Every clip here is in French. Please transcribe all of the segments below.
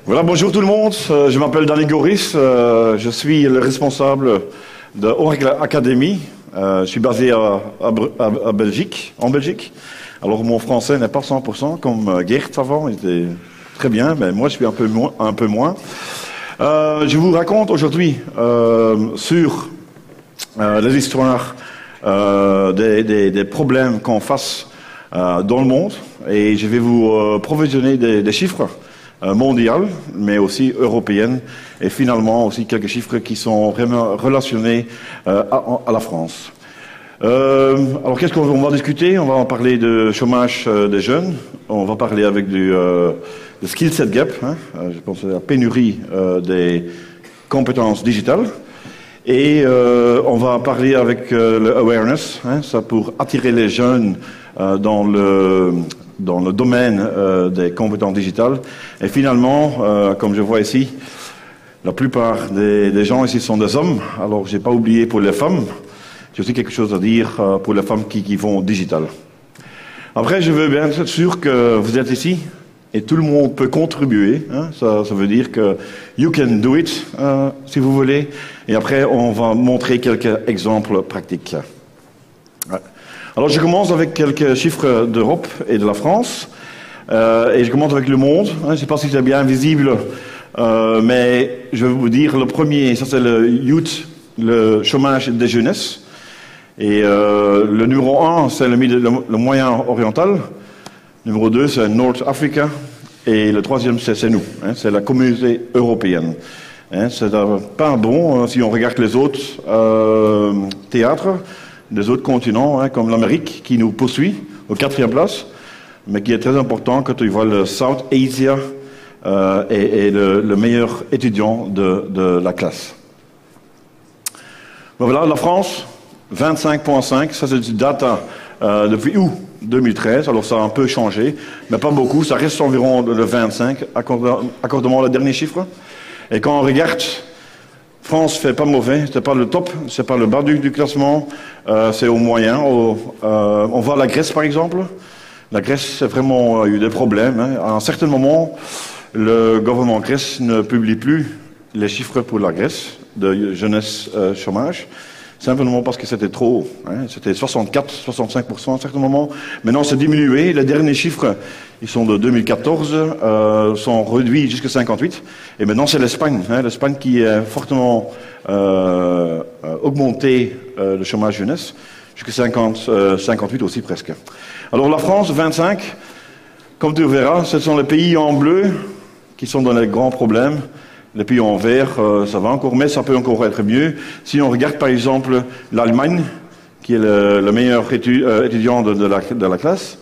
Voilà, bonjour tout le monde, je m'appelle Danny Goris, je suis le responsable de Oracle Academy. Je suis basé à Belgique, en Belgique. Alors mon français n'est pas 100% comme Gert avant, il était très bien, mais moi je suis un peu moins. Je vous raconte aujourd'hui sur les histoires des problèmes qu'on face dans le monde, et je vais vous provisionner des chiffres mondiales, mais aussi européennes, et finalement aussi quelques chiffres qui sont vraiment relationnés à la France. Alors qu'est-ce qu'on va discuter? On va en parler de chômage des jeunes, on va parler avec du skill set gap, je pense à la pénurie des compétences digitales, et on va parler avec le awareness, ça pour attirer les jeunes dans le domaine des compétences digitales. Et finalement, comme je vois ici, la plupart des gens ici sont des hommes. Alors, j'ai pas oublié pour les femmes. J'ai aussi quelque chose à dire pour les femmes qui vont digital. Après, je veux bien être sûr que vous êtes ici et tout le monde peut contribuer. Ça veut dire que you can do it, si vous voulez. Et après, on va montrer quelques exemples pratiques. Ouais. Alors, je commence avec quelques chiffres d'Europe et de la France. Et je commence avec le monde. Je ne sais pas si c'est bien visible, mais je vais vous dire le premier, ça c'est le youth, le chômage des jeunesses. Et le numéro 1, c'est le moyen oriental. Numéro 2, c'est North Africa. Et le troisième, c'est nous. C'est la communauté européenne. C'est pas bon si on regarde les autres théâtres des autres continents, comme l'Amérique, qui nous poursuit au 4e place, mais qui est très important quand tu vois le South Asia et le meilleur étudiant de la classe. Bon, voilà, la France, 25,5, ça c'est du data depuis août 2013, alors ça a un peu changé, mais pas beaucoup, ça reste environ le 25, accordement le dernier chiffre. Et quand on regarde, France fait pas mauvais, c'est pas le top, c'est pas le bas du classement, c'est au moyen. On voit la Grèce par exemple. La Grèce a vraiment eu des problèmes. À un certain moment, le gouvernement grec ne publie plus les chiffres pour la Grèce de jeunesse chômage, simplement parce que c'était trop haut. C'était 64-65% à un certain moment. Maintenant, c'est diminué. Les derniers chiffres, ils sont de 2014, sont réduits jusqu'à 58. Et maintenant, c'est l'Espagne. L'Espagne qui a fortement augmenté le chômage jeunesse, jusqu'à 58 aussi presque. Alors la France, 25, comme tu verras, ce sont les pays en bleu qui sont dans les grands problèmes. Les pays en vert, ça va encore, mais ça peut encore être mieux. Si on regarde par exemple l'Allemagne, qui est le meilleur étudiant de la classe,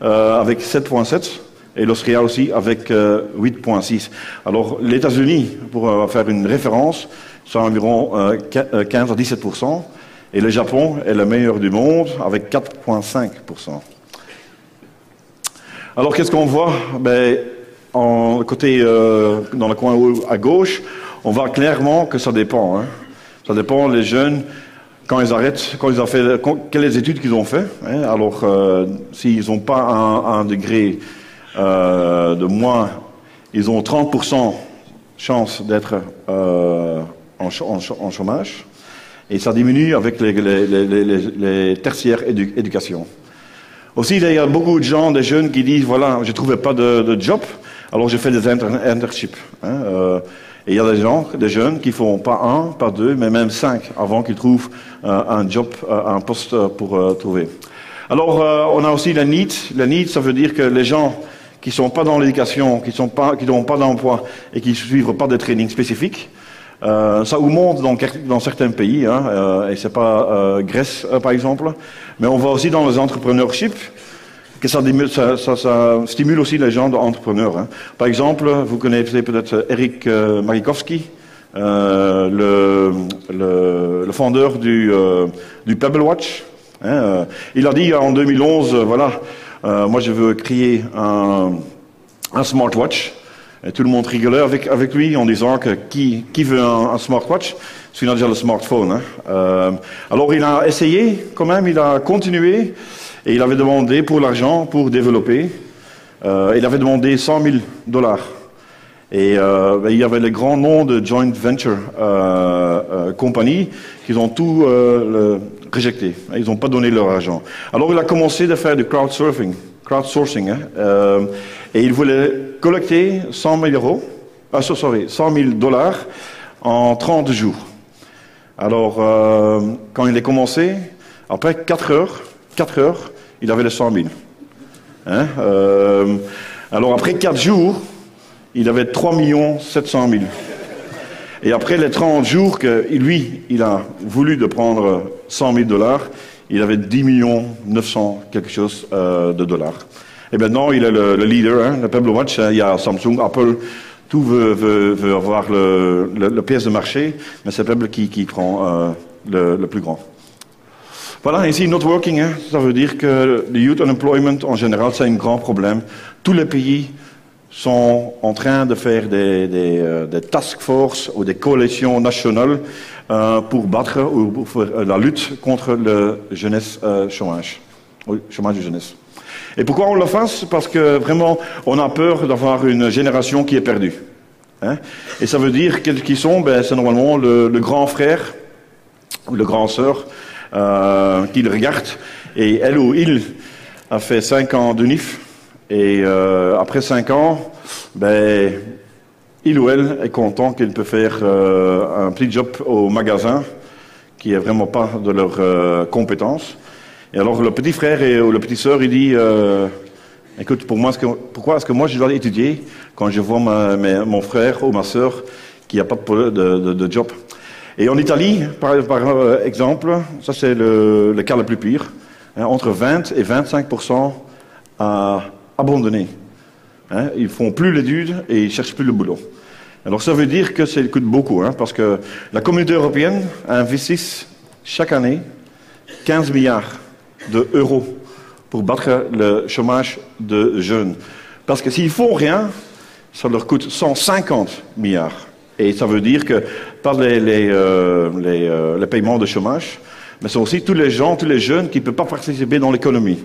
avec 7,7, et l'Austrie aussi avec 8,6. Alors les États-Unis, pour faire une référence, sont environ 15 à 17%, et le Japon est le meilleur du monde avec 4,5%. Alors qu'est-ce qu'on voit? Dans le coin à gauche, on voit clairement que ça dépend. Ça dépend les jeunes, quand ils arrêtent, quelles études qu'ils ont fait. Alors, s'ils n'ont pas un degré de moins, ils ont 30% chance d'être en chômage. Et ça diminue avec les tertiaires éducation. Aussi, il y a beaucoup de gens, des jeunes qui disent, voilà, je ne trouvais pas de job. Alors j'ai fait des internships. Et il y a des jeunes qui font pas 1, pas 2, mais même 5 avant qu'ils trouvent un job, un poste pour trouver. Alors on a aussi la NEET. La NEET, ça veut dire que les gens qui sont pas dans l'éducation, qui n'ont pas d'emploi et qui ne suivent pas des trainings spécifiques, ça augmente dans certains pays, et c'est pas Grèce par exemple, mais on voit aussi dans les entrepreneurship que ça stimule aussi les gens d'entrepreneurs. Par exemple, vous connaissez peut-être Eric Marikowski, le fondeur du Pebble Watch. Il a dit en 2011, voilà, moi je veux créer un smartwatch. Et tout le monde rigolait avec lui en disant que qui veut un smartwatch, celui-là a déjà le smartphone. Alors il a essayé quand même, il a continué. Et il avait demandé pour l'argent pour développer. Il avait demandé $100 000. Et il y avait les grands noms de joint venture compagnies qui ont tout réjecté. Ils n'ont pas donné leur argent. Alors il a commencé à faire du crowdsourcing, et il voulait collecter 100 000 $, en 30 jours. Alors quand il a commencé, après 4 heures, il avait les 100 000. Hein? Alors après 4 jours, il avait 3 700 000. Et après les 30 jours que lui, il a voulu de prendre 100 000 $, il avait 10 900 quelque chose de dollars. Et maintenant, il est le leader, hein, le Pebble Watch. Il y a Samsung, Apple, tout veut avoir le pièce de marché, mais c'est Pebble qui prend le plus grand. Voilà, ici, not working, hein, ça veut dire que le youth unemployment, en général, c'est un grand problème. Tous les pays sont en train de faire des task force ou des coalitions nationales pour battre ou pour faire la lutte contre le chômage de jeunesse. Et pourquoi on le fait? Parce que vraiment, on a peur d'avoir une génération qui est perdue. Hein? Et ça veut dire qu'ils sont, c'est normalement le grand frère ou le grand sœur qui le regarde, et elle ou il a fait 5 ans d'UNIF. Et après 5 ans, il ou elle est content qu'il peut faire un petit job au magasin qui n'est vraiment pas de leur compétence. Et alors le petit frère ou la petite sœur, il dit écoute, pourquoi est-ce que moi je dois étudier quand je vois mon frère ou ma sœur qui n'a pas de job? Et en Italie, par exemple, ça c'est le cas le plus pire, hein, entre 20 et 25% à abandonner. Hein, ils font plus l'étude et ils cherchent plus le boulot. Alors ça veut dire que ça coûte beaucoup, hein, parce que la communauté européenne investit chaque année 15 milliards d'euros pour battre le chômage de jeunes. Parce que s'ils font rien, ça leur coûte 150 milliards. Et ça veut dire que pas les paiements de chômage, mais c'est aussi tous les jeunes qui ne peuvent pas participer dans l'économie.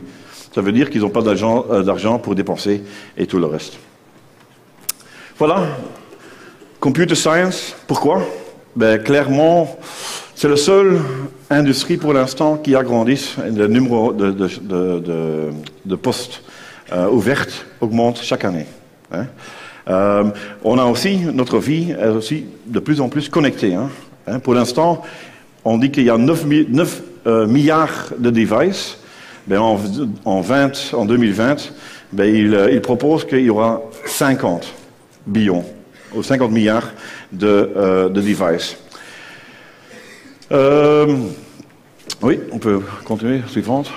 Ça veut dire qu'ils n'ont pas d'argent pour dépenser et tout le reste. Voilà. Computer science, pourquoi? Clairement, c'est la seule industrie pour l'instant qui agrandit. Le numéro de postes ouverts augmente chaque année. Hein. On a aussi, notre vie est aussi de plus en plus connectée. Hein. Pour l'instant, on dit qu'il y a 9 milliards de devices. En 2020, il propose qu'il y aura 50 billions, ou 50 milliards de devices. Oui, on peut continuer, suivante.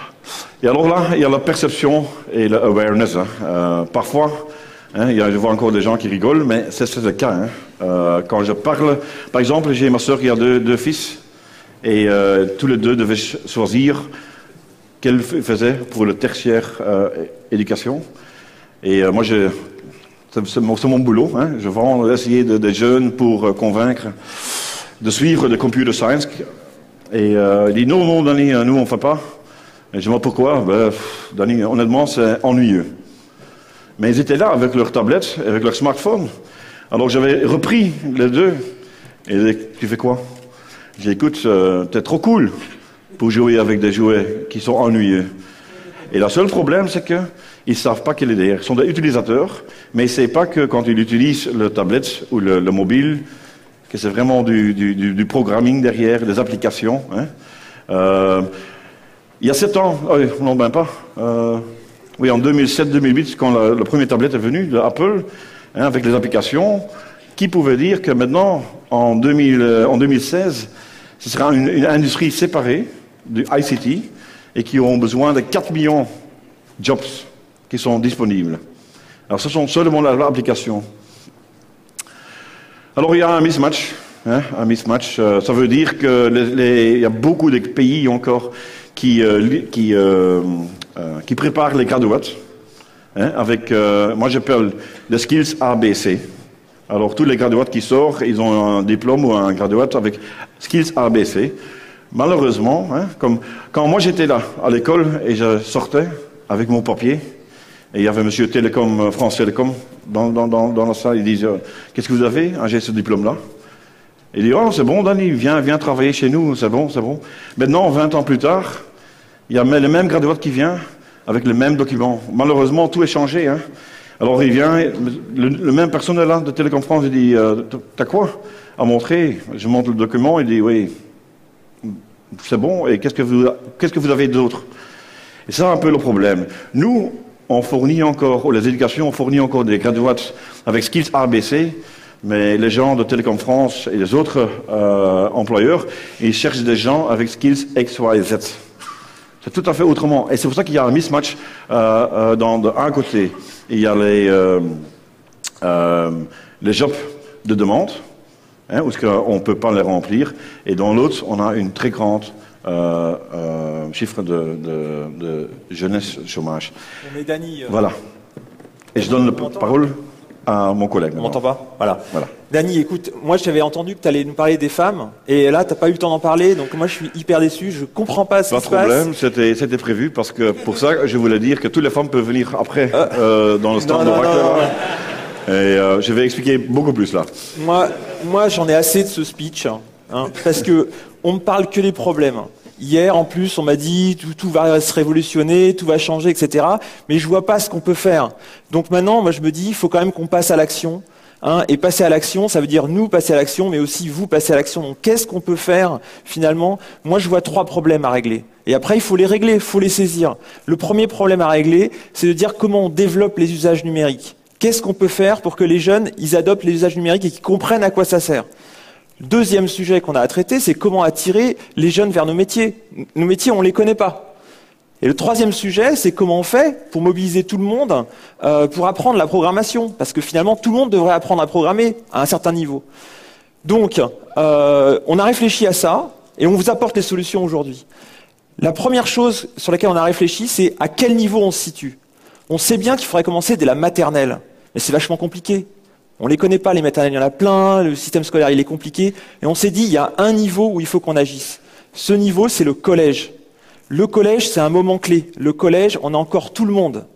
Et alors là, il y a la perception et l'awareness. Hein. Parfois, hein, je vois encore des gens qui rigolent, mais c'est le cas. Hein. Quand je parle, par exemple, j'ai ma soeur qui a deux fils, et tous les deux devaient choisir qu'elle faisait pour le tertiaire éducation. Et moi, c'est mon boulot. Hein. Je vais essayer des jeunes pour convaincre de suivre le computer science. Et il dit non, Danny, nous, on ne fait pas. Et je me dis pourquoi? Danny, honnêtement, c'est ennuyeux. Mais ils étaient là avec leur tablette, avec leur smartphone. Alors j'avais repris les deux. Et il dit, tu fais quoi? J'ai dit, écoute, t'es trop cool pour jouer avec des jouets qui sont ennuyeux. Et le seul problème, c'est qu'ils ne savent pas quel est derrière. Ils sont des utilisateurs, mais ils ne savent pas que quand ils utilisent le tablette ou le mobile, que c'est vraiment du programming derrière, des applications. Hein. Il y a 7 ans, non, pas. Oui, en 2007-2008, quand le premier tablette est venu de Apple, hein, avec les applications, qui pouvait dire que maintenant, en 2016, ce sera une industrie séparée du ICT et qui auront besoin de 4 millions de jobs qui sont disponibles. Alors, ce sont seulement l'application. Alors, il y a un mismatch. Hein, un mismatch, ça veut dire qu'il y a beaucoup de pays encore qui préparent les graduates. Hein, avec, moi, j'appelle les skills ABC. Alors, tous les graduates qui sortent, ils ont un diplôme ou un graduate avec skills ABC. Malheureusement, hein, comme quand moi j'étais là à l'école et je sortais avec mon papier, Et il y avait monsieur Télécom, France Télécom, dans la salle. Ils disent, qu'est-ce que vous avez? Ah, j'ai ce diplôme-là. Il dit, oh, c'est bon, Danny, viens travailler chez nous, c'est bon, c'est bon. Maintenant, 20 ans plus tard, il y a le même graduate qui vient, avec le même document. Malheureusement, tout est changé, hein. Alors, il vient, le même personnel là, de Télécom France, il dit, t'as quoi à montrer? Je montre le document, il dit, oui, c'est bon, et qu'est-ce que vous avez d'autre? Et c'est un peu le problème. Nous, on fournit encore, les éducations, on fournit encore des graduates avec skills ABC, mais les gens de Télécom France et les autres employeurs, ils cherchent des gens avec skills X, Y, Z. C'est tout à fait autrement. Et c'est pour ça qu'il y a un mismatch d'un côté. Il y a les jobs de demande, hein, où on ne peut pas les remplir, et dans l'autre, on a une très grande chiffre de jeunesse chômage. Mais Danny, voilà. Et je donne la parole à mon collègue. On m'entend pas? Voilà. Danny, écoute, moi je t'avais entendu que tu allais nous parler des femmes, et là tu n'as pas eu le temps d'en parler, donc moi je suis hyper déçu, je comprends pas ce qui se passe. Pas de problème, c'était prévu, parce que pour ça, je voulais dire que toutes les femmes peuvent venir après, dans le stand d'Oracle. Et je vais expliquer beaucoup plus là. Moi j'en ai assez de ce speech, hein, parce que on me parle que des problèmes. Hier, en plus, on m'a dit tout va se révolutionner, tout va changer, etc. Mais je vois pas ce qu'on peut faire. Donc maintenant, moi, je me dis, il faut quand même qu'on passe à l'action. Hein, et passer à l'action, ça veut dire nous passer à l'action, mais aussi vous passer à l'action. Donc qu'est-ce qu'on peut faire finalement? Moi, je vois 3 problèmes à régler. Et après, il faut les régler, il faut les saisir. Le premier problème à régler, c'est de dire comment on développe les usages numériques. Qu'est-ce qu'on peut faire pour que les jeunes, ils adoptent les usages numériques et qu'ils comprennent à quoi ça sert? Deuxième sujet qu'on a à traiter, c'est comment attirer les jeunes vers nos métiers. Nos métiers, on ne les connaît pas. Et le troisième sujet, c'est comment on fait pour mobiliser tout le monde pour apprendre la programmation. Parce que finalement, tout le monde devrait apprendre à programmer à un certain niveau. Donc, on a réfléchi à ça et on vous apporte les solutions aujourd'hui. La première chose sur laquelle on a réfléchi, c'est à quel niveau on se situe. On sait bien qu'il faudrait commencer dès la maternelle, mais c'est vachement compliqué. On ne les connaît pas, les maternelles, il y en a plein, le système scolaire il est compliqué, et on s'est dit il y a un niveau où il faut qu'on agisse. Ce niveau, c'est le collège. Le collège, c'est un moment clé. Le collège, on a encore tout le monde.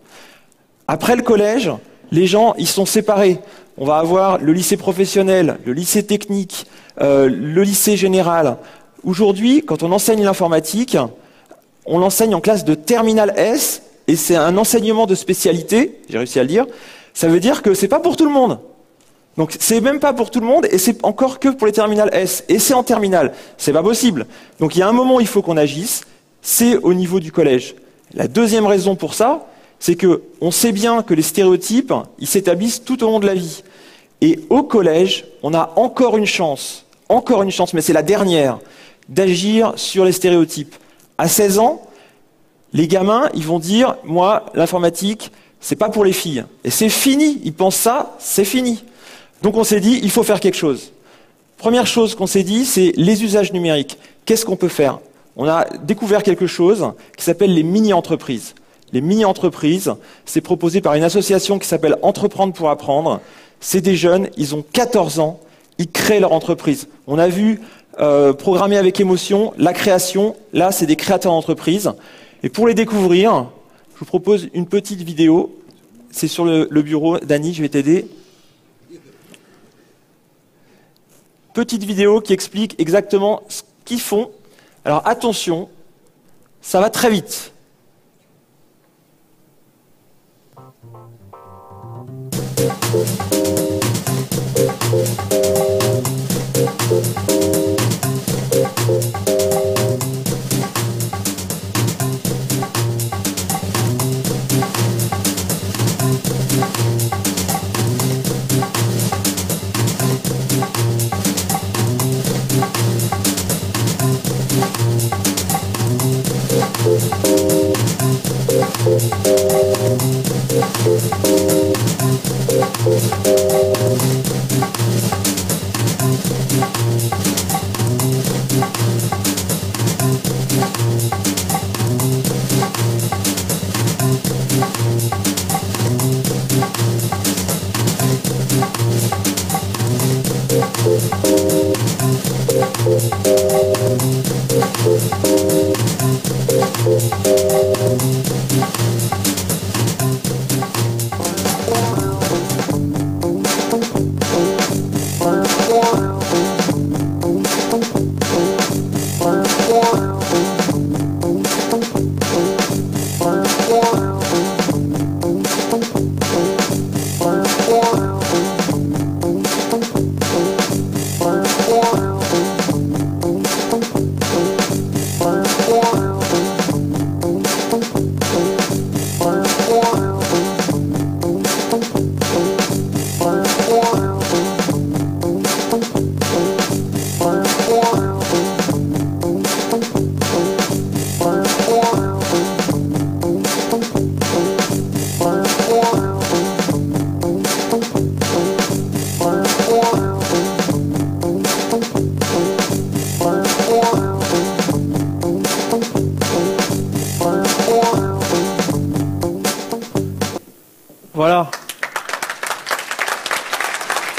Après le collège, les gens, ils sont séparés. On va avoir le lycée professionnel, le lycée technique, le lycée général. Aujourd'hui, quand on enseigne l'informatique, on l'enseigne en classe de terminale S, et c'est un enseignement de spécialité, j'ai réussi à le dire. Ça veut dire que c'est pas pour tout le monde. Donc c'est même pas pour tout le monde et c'est encore que pour les terminales S. Et c'est en terminale. C'est pas possible. Donc il y a un moment où il faut qu'on agisse, c'est au niveau du collège. La deuxième raison pour ça, c'est que on sait bien que les stéréotypes, ils s'établissent tout au long de la vie. Et au collège, on a encore une chance, mais c'est la dernière, d'agir sur les stéréotypes. À 16 ans, les gamins, ils vont dire, moi, l'informatique, c'est pas pour les filles. Et c'est fini. Ils pensent ça, c'est fini. Donc on s'est dit, il faut faire quelque chose. Première chose qu'on s'est dit, c'est les usages numériques. Qu'est-ce qu'on peut faire? On a découvert quelque chose qui s'appelle les mini-entreprises. Les mini-entreprises, c'est proposé par une association qui s'appelle Entreprendre pour apprendre. C'est des jeunes, ils ont 14 ans, ils créent leur entreprise. On a vu programmer avec émotion la création. Là, c'est des créateurs d'entreprise. Et pour les découvrir, je vous propose une petite vidéo. C'est sur le bureau. Dany, je vais t'aider. Petite vidéo qui explique exactement ce qu'ils font. Alors attention, ça va très vite.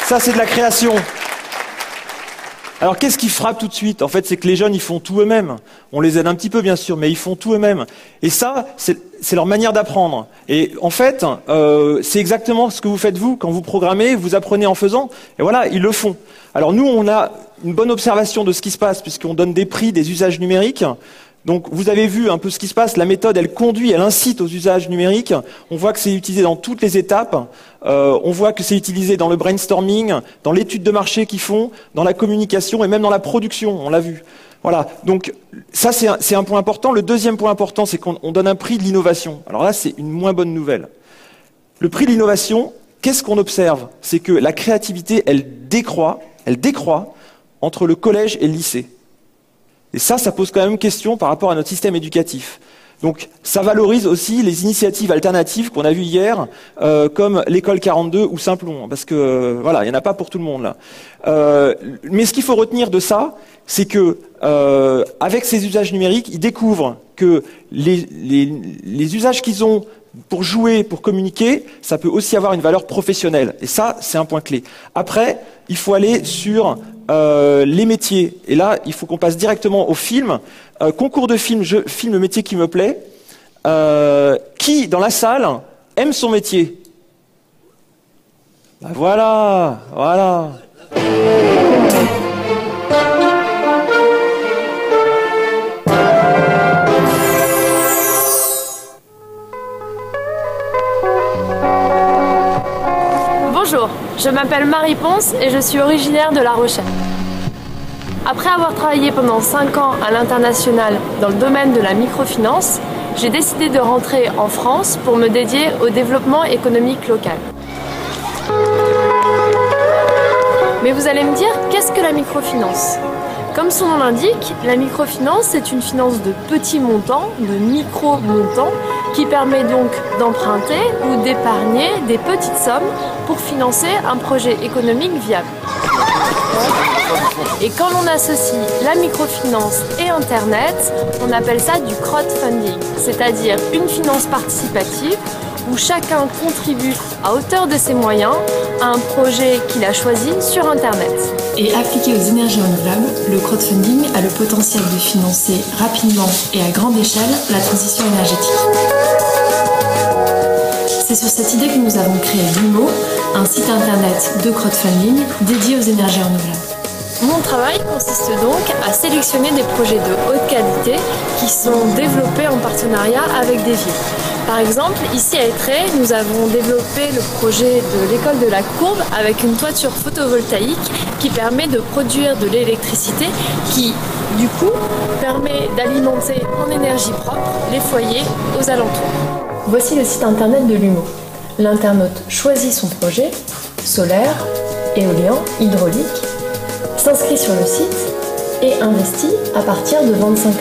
Ça, c'est de la création. Alors, qu'est-ce qui frappe tout de suite? En fait, c'est que les jeunes, ils font tout eux-mêmes. On les aide un petit peu, bien sûr, mais ils font tout eux-mêmes. Et ça, c'est leur manière d'apprendre. Et en fait, c'est exactement ce que vous faites vous. Quand vous programmez, vous apprenez en faisant. Et voilà, ils le font. Alors nous, on a une bonne observation de ce qui se passe, puisqu'on donne des prix des usages numériques. Donc vous avez vu un peu ce qui se passe, la méthode elle conduit, elle incite aux usages numériques, on voit que c'est utilisé dans toutes les étapes, on voit que c'est utilisé dans le brainstorming, dans l'étude de marché qu'ils font, dans la communication et même dans la production, on l'a vu. Voilà, donc ça c'est un point important. Le deuxième point important, c'est qu'on donne un prix de l'innovation. Alors là c'est une moins bonne nouvelle. Le prix de l'innovation, qu'est-ce qu'on observe? C'est que la créativité elle décroît entre le collège et le lycée. Et ça pose quand même question par rapport à notre système éducatif. Donc ça valorise aussi les initiatives alternatives qu'on a vues hier, comme l'école 42 ou Simplon, parce que voilà, il n'y en a pas pour tout le monde là. Mais ce qu'il faut retenir de ça, c'est que avec ces usages numériques, ils découvrent que les usages qu'ils ont pour jouer, pour communiquer, ça peut aussi avoir une valeur professionnelle. Et ça, c'est un point clé. Après, il faut aller sur les métiers. Et là, il faut qu'on passe directement au film. Concours de film, film le métier qui me plaît. Qui, dans la salle, aime son métier? Ben voilà. Bonjour, je m'appelle Marie Ponce et je suis originaire de La Rochelle. Après avoir travaillé pendant 5 ans à l'international dans le domaine de la microfinance, j'ai décidé de rentrer en France pour me dédier au développement économique local. Mais vous allez me dire, qu'est-ce que la microfinance? Comme son nom l'indique, la microfinance est une finance de petits montants, de micro-montants, qui permet donc d'emprunter ou d'épargner des petites sommes pour financer un projet économique viable. Et quand on associe la microfinance et Internet, on appelle ça du crowdfunding, c'est-à-dire une finance participative où chacun contribue à hauteur de ses moyens à un projet qu'il a choisi sur Internet. Et appliqué aux énergies renouvelables, le crowdfunding a le potentiel de financer rapidement et à grande échelle la transition énergétique. C'est sur cette idée que nous avons créé Lumo, un site internet de crowdfunding dédié aux énergies renouvelables. Mon travail consiste donc à sélectionner des projets de haute qualité qui sont développés en partenariat avec des villes. Par exemple, ici à Étré, nous avons développé le projet de l'école de la Courbe avec une toiture photovoltaïque qui permet de produire de l'électricité qui, du coup, permet d'alimenter en énergie propre les foyers aux alentours. Voici le site internet de Lumo. L'internaute choisit son projet, solaire, éolien, hydraulique, s'inscrit sur le site et investit à partir de 25 €.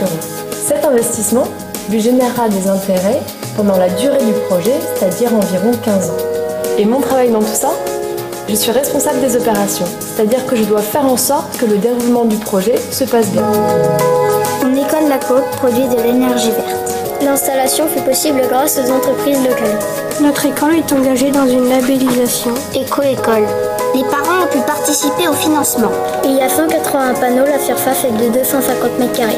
Cet investissement lui générera des intérêts pendant la durée du projet, c'est-à-dire environ 15 ans. Et mon travail dans tout ça, je suis responsable des opérations, c'est-à-dire que je dois faire en sorte que le déroulement du projet se passe bien. L'école La Coop produit de l'énergie verte. L'installation fut possible grâce aux entreprises locales. Notre école est engagée dans une labellisation Éco-école. Les parents ont pu participer au financement. Il y a 180 panneaux, la surface est de 250 m².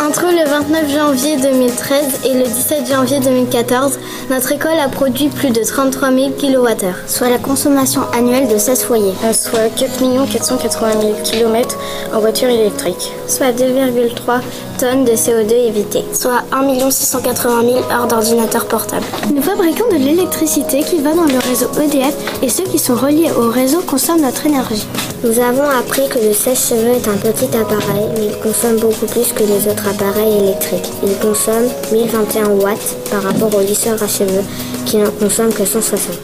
Entre le 29 janvier 2013 et le 17 janvier 2014, notre école a produit plus de 33 000 kWh, soit la consommation annuelle de 16 foyers, soit 4 480 000 km en voiture électrique, soit 2,3 tonnes de CO2 évitées, soit 1 680 000 heures d'ordinateur portable. Nous fabriquons de l'électricité qui va dans le réseau EDF et ceux qui sont reliés au réseau consomment notre énergie. Nous avons appris que le sèche-cheveux est un petit appareil, mais il consomme beaucoup plus que les autres appareils électriques. Il consomme 1021 watts par rapport au lisseur à cheveux qui n'en consomme que 160.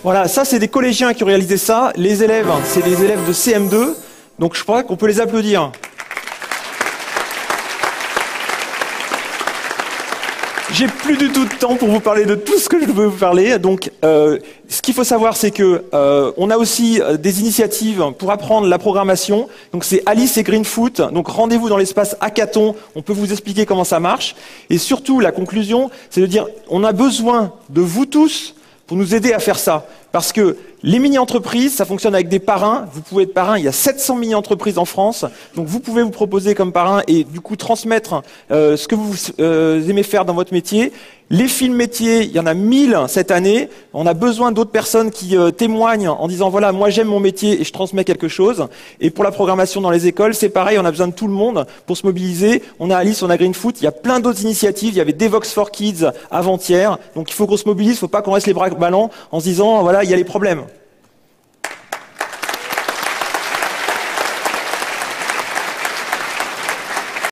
Voilà, ça c'est des collégiens qui ont réalisé ça. Les élèves, c'est des élèves de CM2, donc je crois qu'on peut les applaudir. J'ai plus du tout de temps pour vous parler de tout ce que je veux vous parler. Donc, ce qu'il faut savoir, c'est que on a aussi des initiatives pour apprendre la programmation. Donc, c'est Alice et Greenfoot. Donc, rendez-vous dans l'espace Hackathon. On peut vous expliquer comment ça marche. Et surtout, la conclusion, c'est de dire, on a besoin de vous tous pour nous aider à faire ça. Parce que les mini-entreprises, ça fonctionne avec des parrains. Vous pouvez être parrain, il y a 700 mini-entreprises en France. Donc vous pouvez vous proposer comme parrain et du coup transmettre ce que vous aimez faire dans votre métier. Les films métiers, il y en a 1000 cette année. On a besoin d'autres personnes qui témoignent en disant voilà, moi j'aime mon métier et je transmets quelque chose. Et pour la programmation dans les écoles, c'est pareil, on a besoin de tout le monde pour se mobiliser. On a Alice, on a Green Foot, il y a plein d'autres initiatives. Il y avait Devox for Kids avant-hier. Donc il faut qu'on se mobilise, il ne faut pas qu'on reste les bras ballants en se disant voilà, il y a les problèmes.